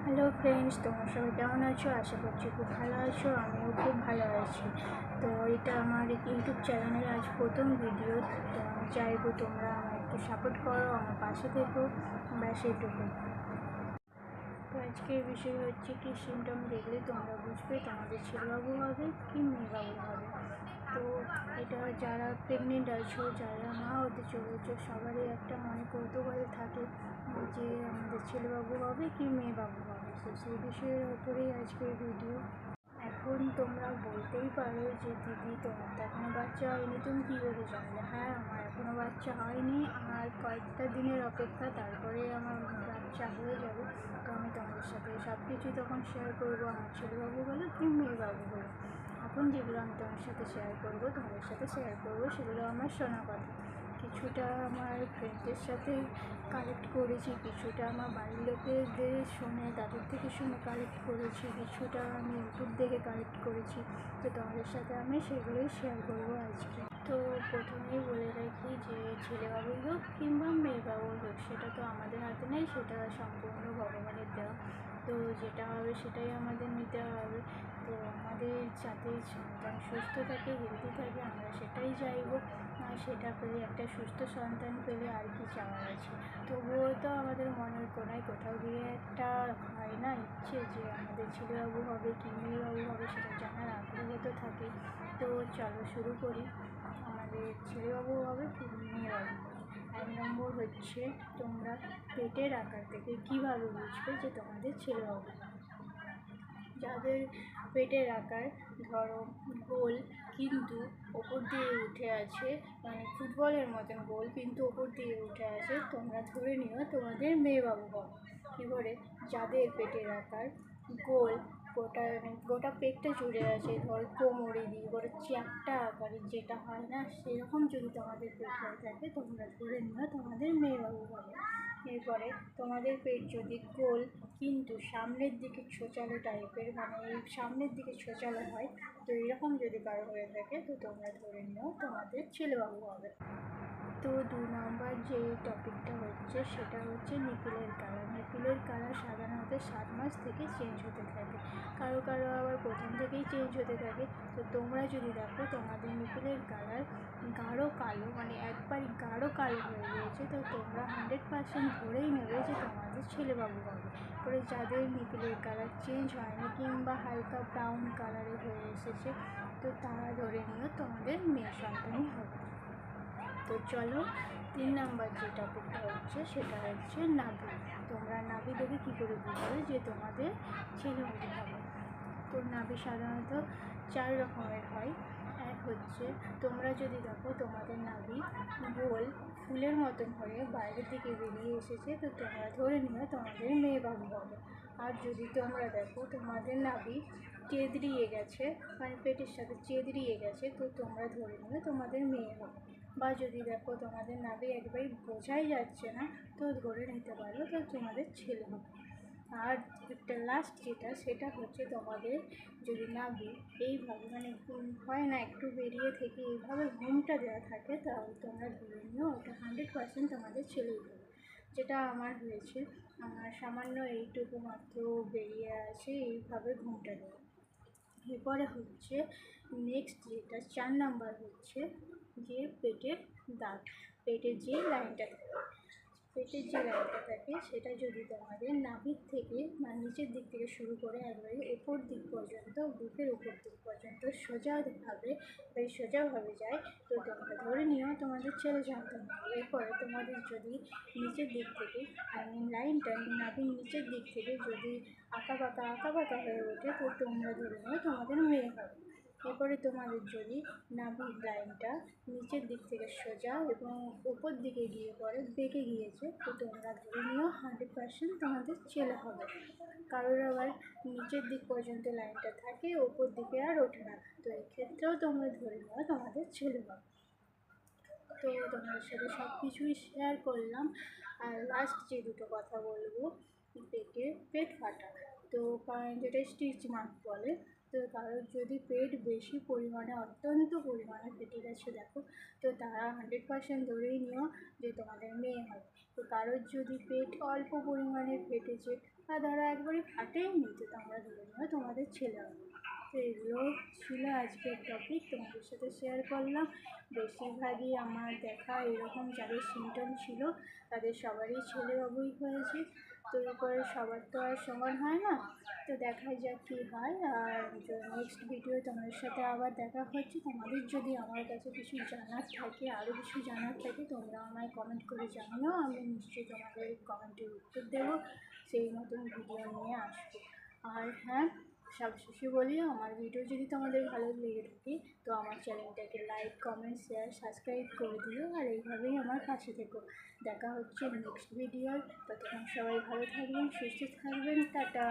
Hello friends, তোমরা সবাই কেমন আছো? আশা করছি খুব ভালো আছো। আমিও খুব ভালো আছি। তো এটা আমার ইউটিউব চ্যানেলের আজ প্রথম ভিডিও। তো আমি চাইবো তোমরা আমার একটু সাপোর্ট করো, আমার পাশে থেকো, ব্যাস এইটুকু। তো আজকের বিষয় হচ্ছে কি সিমটম দেখলে তোমরা বুঝবে তোমাদের ছেলেবাবু হবে কি মেয়েবাবু হবে। তো এটা যারা প্রেগনেন্ট আছো, যারা মা হতে চলেছো, সবারই একটা মনে কৌতূহল থাকে যে আমাদের ছেলেবাবু হবে কি মেয়েবাবু হবে। তো সেই বিষয়ের ওপরেই আজকের ভিডিও। এখন তোমরা বলতেই পারো যে দিদি তোমার তো এখনও বাচ্চা হয়নি, তুমি কী করে জানলে? হ্যাঁ, আমার এখনও বাচ্চা হয়নি, আর কয়েকটা দিনের অপেক্ষা, তারপরে আমার বাচ্চা হয়ে যাবে। তো আমি তোমাদের সাথে সব কিছুই তখন শেয়ার করবো, আমার ছেলেবাবু বলো কি মেয়েবাবু বলো। এখন যেগুলো আমি তোমার সাথে শেয়ার করবো, তোমাদের সাথে শেয়ার করবো, সেগুলো আমার শোনা কথা। কিছুটা আমার ফ্রেন্ডদের সাথে কালেক্ট করেছি, কিছুটা আমার বাড়ির লোকেদের শুনে, তাদের থেকে শুনে কালেক্ট করেছি, কিছুটা আমি ইউটিউব দেখে কালেক্ট করেছি। তো তোমাদের সাথে আমি সেগুলোই শেয়ার করবো আজকে। তো প্রথমেই বলে রাখি যে ছেলেবাবুই হোক কিংবা মেয়েবাবুই হোক, সেটা তো আমাদের হাতে নেই, সেটা সম্পূর্ণ ভগবানের দেওয়া। তো যেটা হবে সেটাই আমাদের নিতে হবে। তো আমাদের যাতে সন্তান সুস্থ থাকে, হেলদি থাকে, আমরা সেটাই চাইবো। সেটা পেলে, একটা সুস্থ সন্তান পেলে আর কি চাওয়ার আছে। তবুও তো আমাদের মনের কোনায় কোথাও গিয়ে একটা হয় না ইচ্ছে যে আমাদের ছেলেবাবু হবে কি মেয়েবাবু হবে, সেটা জানার আগ্রহ তো থাকে। তো চলো শুরু করি। আমাদের ছেলেবাবু হবে কি মেয়েবাবু হবে। 1 নম্বর হচ্ছে, তোমরা পেটের আকার থেকে কীভাবে বুঝবে যে তোমাদের ছেলেবাবু হবে। যাদের পেটের আকার ধরো গোল কিন্তু ওপর দিয়ে উঠে আছে, মানে ফুটবলের মতন গোল কিন্তু ওপর দিয়ে উঠে আছে, তোমরা ধরে নিও তোমাদের মেয়েবাবু হবে। এবারে যাদের পেটের আকার গোল, গোটা পেটটা জুড়ে আছে, ধর কোমরে দিয়ে বড় চ্যাপ্টা আকারের যেটা হয় না, সেরকম যদি তোমাদের পেট হয়ে থাকে, তোমরা ধরে নিও তোমাদের মেয়েবাবু হবে। এরপরে তোমাদের পেট যদি গোল কিন্তু সামনের দিকে ছোচালো টাইপের, মানে এই সামনের দিকে ছোচালো হয়, তো এরকম যদি কারো হয়ে থাকে, তো তোমরা ধরে নিও তোমাদের ছেলেবাবু হবে। তো 2 নম্বর যে টপিকটা হচ্ছে সেটা হচ্ছে নিপিলের কালার। নিপিলের কালার সাধারণত 7 মাস থেকে চেঞ্জ হতে থাকে, কারো কারো আবার প্রথম থেকেই চেঞ্জ হতে থাকে। তো তোমরা যদি দেখো তোমাদের নিপিলের কালার গাঢ় কালো, মানে একবারই গাঢ় কালো হয়ে গিয়েছে, তো তোমরা 100% ধরেই নেবে যে তোমাদের ছেলেবাবু হবে। পরে যাদের নিপিলের কালার চেঞ্জ হয়নি কিংবা হালকা ব্রাউন কালারে হয়ে এসেছে, তো তারা ধরে নিও তোমাদের মেয়ে সন্তানই হবে। তো চলো 3 নম্বর যে টপিকটা হচ্ছে সেটা হচ্ছে নাভি। তোমরা নাভি দেখে কী করে বুঝবে যে তোমাদের ছেলেবাবু হবে। তো নাভি সাধারণত 4 রকমের হয়। এক হচ্ছে, তোমরা যদি দেখো তোমাদের নাভি গোল ফুলের মতন হয়ে বাইরের দিকে বেরিয়ে এসেছে, তো তোমরা ধরে নিও তোমাদের মেয়েবাবু হবে। আর যদি তোমরা দেখো তোমাদের নাভি চেদড়িয়ে গেছে, মানে পেটের সাথে চেদড়িয়ে গেছে, তো তোমরা ধরে নিও তোমাদের মেয়ে হবে। বা যদি দেখো তোমাদের নাভি একবারই বোঝাই যাচ্ছে না, তো ধরে নিতে পারো তো তোমাদের ছেলে হবে। আর একটা লাস্ট যেটা, সেটা হচ্ছে তোমাদের যদি নাভি এইভাবে, মানে হয় না একটু বেরিয়ে থেকে এইভাবে ঘুমটা দেওয়া থাকে, তাহলে তোমরা ধরে নিও ওটা 100% তোমাদের ছেলেই হবে। যেটা আমার হয়েছে, আমার সামান্য এইটুকু মাত্র বেরিয়ে আছে এইভাবে ঘুমটা দেওয়া। এরপরে হচ্ছে নেক্সট যেটা 4 নাম্বার হচ্ছে যে পেটের দাগ। পেটের যে লাইনটা থাকে সেটা যদি তোমাদের নাভির থেকে, মানে নিচের দিক থেকে শুরু করে একবারে উপর দিক পর্যন্ত, বুকের উপর দিক পর্যন্ত সোজাভাবে যায়, তো তোমরা ধরে নিও তোমাদের ছেলে সন্তান হবে। এরপরে তোমাদের যদি নিচের দিক থেকে, লাইনটা নাভির নিচের দিক থেকে যদি আঁকা বাঁকা হয়ে ওঠে, তো তোমরা ধরে নিও তোমাদের মেয়ে হবে। এরপরে তোমাদের যদি নাভির লাইনটা নিচের দিক থেকে সোজা এবং উপর দিকে গিয়ে পরে বেঁকে গিয়েছে, তো তোমরা ধরে নিও 100% তোমাদের ছেলে হবে। কারোর আবার নিচের দিক পর্যন্ত লাইনটা থাকে, ওপর দিকে আর ওঠে না, তো এক্ষেত্রেও তোমরা ধরে নিও তোমাদের ছেলে হবে। তো তোমাদের সাথে সব কিছুই শেয়ার করলাম। আর লাস্ট যে দুটো কথা বলবো, পেট ফাটা, তো যেটা স্টিচ মার্ক বলে, তো কারোর যদি পেট বেশি পরিমাণে অত্যন্ত পরিমাণে ফেটে গেছে দেখো, তো তারা 100% ধরেই নিও যে তোমাদের মেয়ে হবে। তো কারোর যদি পেট অল্প পরিমাণে ফেটেছে বা ধরো একবারই ফাটেইনি, তো তোমরা ধরে নিও তোমাদের ছেলে হবে। তো এগুলো ছিল আজকের টপিক, তোমাদের সাথে শেয়ার করলাম। বেশিরভাগই আমার দেখা এরকম যাদের সিমটম ছিল তাদের সবারই ছেলেবাবুই হয়েছে। তো এরপরে সবার তো আর সমান হয় না, তো দেখা যাক কী হয়। আর নেক্সট ভিডিও তোমাদের সাথে আবার দেখা হচ্ছে। তোমাদের যদি আমার কাছে কিছু জানার থাকে, আরও কিছু জানার থাকে, তোমরা আমায় কমেন্ট করে জানিও, আমি নিশ্চয়ই তোমাদের কমেন্টের উত্তর দেবো, সেই মতন ভিডিও নিয়ে আসবো। আর হ্যাঁ, সবশেষে বলি, আমার ভিডিও যদি তোমাদের ভালো লেগে থাকে তো আমার চ্যানেলটাকে লাইক, কমেন্ট, শেয়ার, সাবস্ক্রাইব করে দিও। আর এইভাবেই আমার পাশে থেকো। দেখা হচ্ছে নেক্সট ভিডিওর। ততক্ষণ সবাই ভালো থাকবেন, সুস্থ থাকবেন। টাটা।